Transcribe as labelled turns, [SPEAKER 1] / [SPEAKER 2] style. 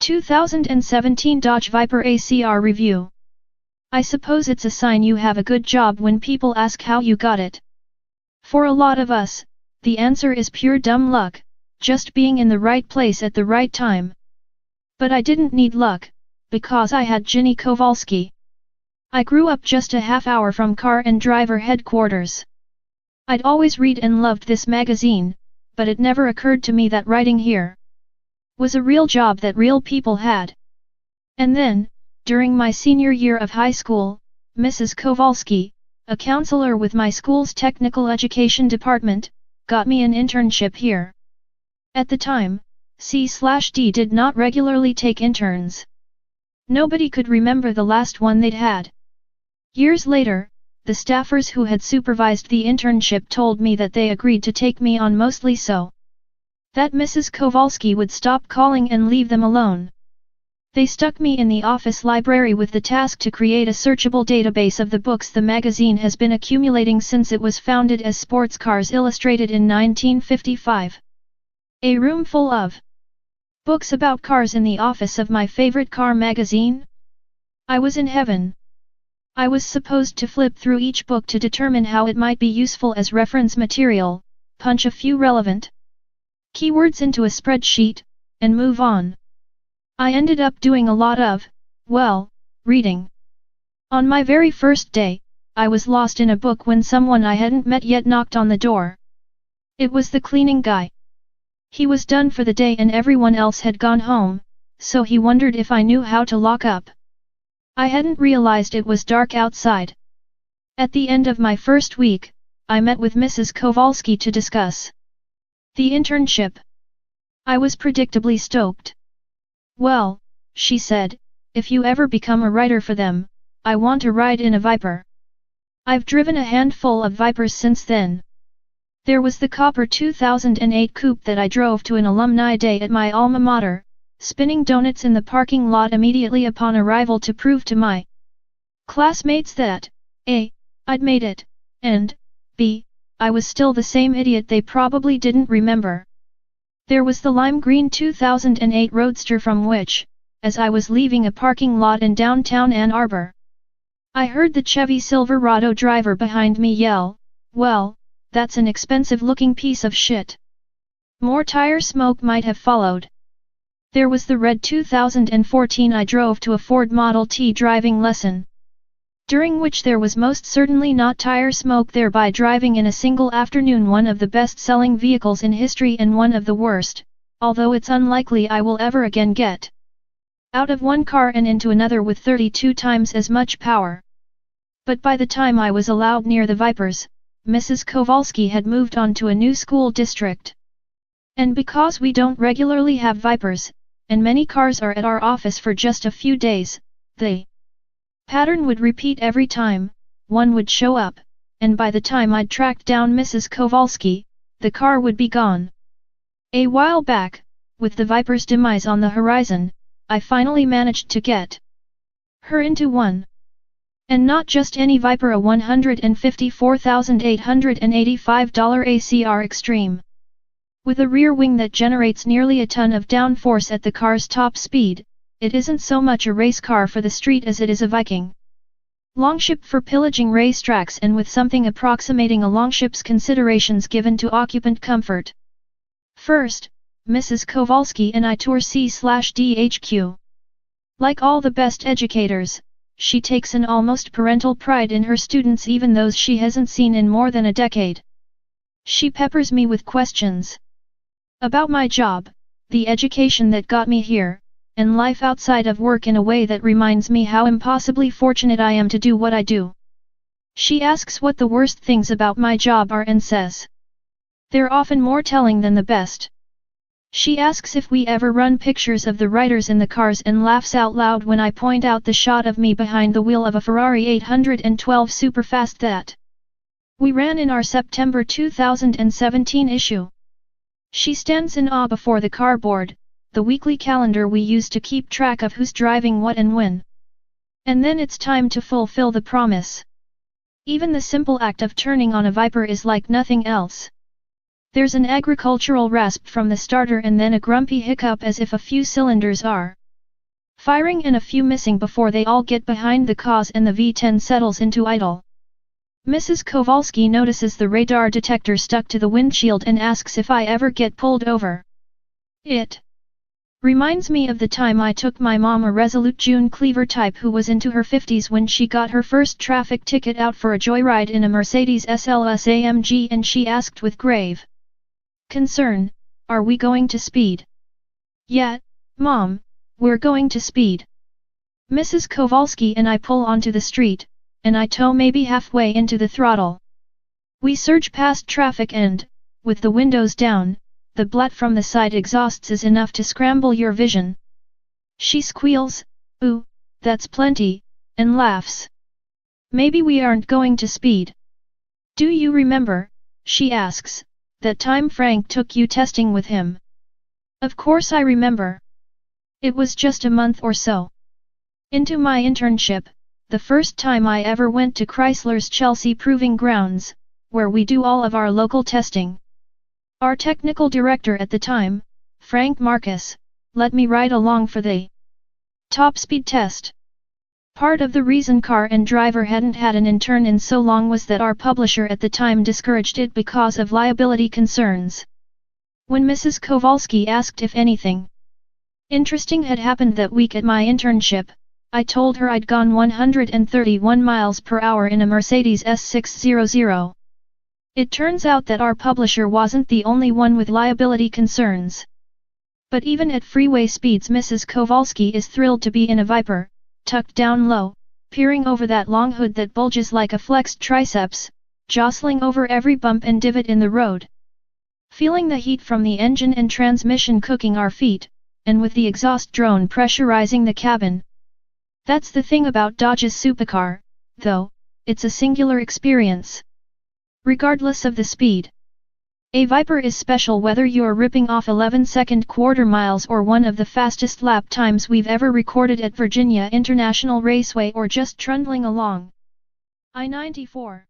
[SPEAKER 1] 2017 Dodge Viper ACR Review. I suppose it's a sign you have a good job when people ask how you got it. For a lot of us, the answer is pure dumb luck, just being in the right place at the right time. But I didn't need luck, because I had Ginny Kowalski. I grew up just a half hour from car and driver headquarters. I'd always read and loved this magazine, but it never occurred to me that writing here was a real job that real people had. And then, during my senior year of high school, Mrs. Kowalski, a counselor with my school's technical education department, got me an internship here. At the time, C/D did not regularly take interns. Nobody could remember the last one they'd had. Years later, the staffers who had supervised the internship told me that they agreed to take me on mostly so that Mrs. Kowalski would stop calling and leave them alone. They stuck me in the office library with the task to create a searchable database of the books the magazine has been accumulating since it was founded as Sports Cars Illustrated in 1955. A room full of books about cars in the office of my favorite car magazine? I was in heaven. I was supposed to flip through each book to determine how it might be useful as reference material, punch a few relevant keywords into a spreadsheet, and move on. I ended up doing a lot of, well, reading. On my very first day, I was lost in a book when someone I hadn't met yet knocked on the door. It was the cleaning guy. He was done for the day and everyone else had gone home, so he wondered if I knew how to lock up. I hadn't realized it was dark outside. At the end of my first week, I met with Mrs. Kowalski to discuss the internship. I was predictably stoked. Well, she said, if you ever become a writer for them, I want to ride in a Viper. I've driven a handful of Vipers since then. There was the copper 2008 coupe that I drove to an alumni day at my alma mater, spinning donuts in the parking lot immediately upon arrival to prove to my classmates that, A, I'd made it, and, B, I was still the same idiot they probably didn't remember. There was the lime green 2008 Roadster from which, as I was leaving a parking lot in downtown Ann Arbor, I heard the Chevy Silverado driver behind me yell, "Well, that's an expensive-looking piece of shit." More tire smoke might have followed. There was the red 2014 I drove to a Ford Model T driving lesson, during which there was most certainly not tire smoke, thereby driving in a single afternoon one of the best-selling vehicles in history and one of the worst, although it's unlikely I will ever again get out of one car and into another with 32 times as much power. But by the time I was allowed near the Vipers, Mrs. Kowalski had moved on to a new school district. And because we don't regularly have Vipers, and many cars are at our office for just a few days, the pattern would repeat every time. One would show up, and by the time I'd tracked down Mrs. Kowalski, the car would be gone. A while back, with the Viper's demise on the horizon, I finally managed to get her into one. And not just any Viper, a $154,885 ACR Extreme. With a rear wing that generates nearly a ton of downforce at the car's top speed, it isn't so much a race car for the street as it is a Viking longship for pillaging racetracks, and with something approximating a longship's considerations given to occupant comfort. First, Mrs. Kowalski and I tour C/DHQ. Like all the best educators, she takes an almost parental pride in her students, even those she hasn't seen in more than a decade. She peppers me with questions about my job, the education that got me here, and life outside of work in a way that reminds me how impossibly fortunate I am to do what I do. She asks what the worst things about my job are and says they're often more telling than the best. She asks if we ever run pictures of the writers in the cars and laughs out loud when I point out the shot of me behind the wheel of a Ferrari 812 Superfast that we ran in our September 2017 issue. She stands in awe before the cardboard, the weekly calendar we use to keep track of who's driving what and when. And then it's time to fulfill the promise. Even the simple act of turning on a Viper is like nothing else. There's an agricultural rasp from the starter and then a grumpy hiccup as if a few cylinders are firing and a few missing before they all get behind the cause and the V10 settles into idle. Mrs. Kowalski notices the radar detector stuck to the windshield and asks if I ever get pulled over. It reminds me of the time I took my mom, a resolute June Cleaver type who was into her 50s when she got her first traffic ticket, out for a joyride in a Mercedes SLS AMG, and she asked with grave concern, "Are we going to speed?" "Yeah, Mom, we're going to speed." Mrs. Kowalski and I pull onto the street, and I tow maybe halfway into the throttle. We surge past traffic and, with the windows down, the blat from the side exhausts is enough to scramble your vision. She squeals, "Ooh, that's plenty," and laughs. "Maybe we aren't going to speed. Do you remember," she asks, "that time Frank took you testing with him?" Of course I remember. It was just a month or so into my internship, the first time I ever went to Chrysler's Chelsea Proving Grounds, where we do all of our local testing. Our technical director at the time, Frank Marcus, let me ride along for the top speed test. Part of the reason car and driver hadn't had an intern in so long was that our publisher at the time discouraged it because of liability concerns. When Mrs. Kowalski asked if anything interesting had happened that week at my internship, I told her I'd gone 131 miles per hour in a Mercedes S600. It turns out that our publisher wasn't the only one with liability concerns. But even at freeway speeds, Mrs. Kowalski is thrilled to be in a Viper, tucked down low, peering over that long hood that bulges like a flexed triceps, jostling over every bump and divot in the road. Feeling the heat from the engine and transmission cooking our feet, and with the exhaust drone pressurizing the cabin. That's the thing about Dodge's supercar, though, it's a singular experience. Regardless of the speed. A Viper is special whether you're ripping off 11-second quarter miles or one of the fastest lap times we've ever recorded at Virginia International Raceway, or just trundling along I-94.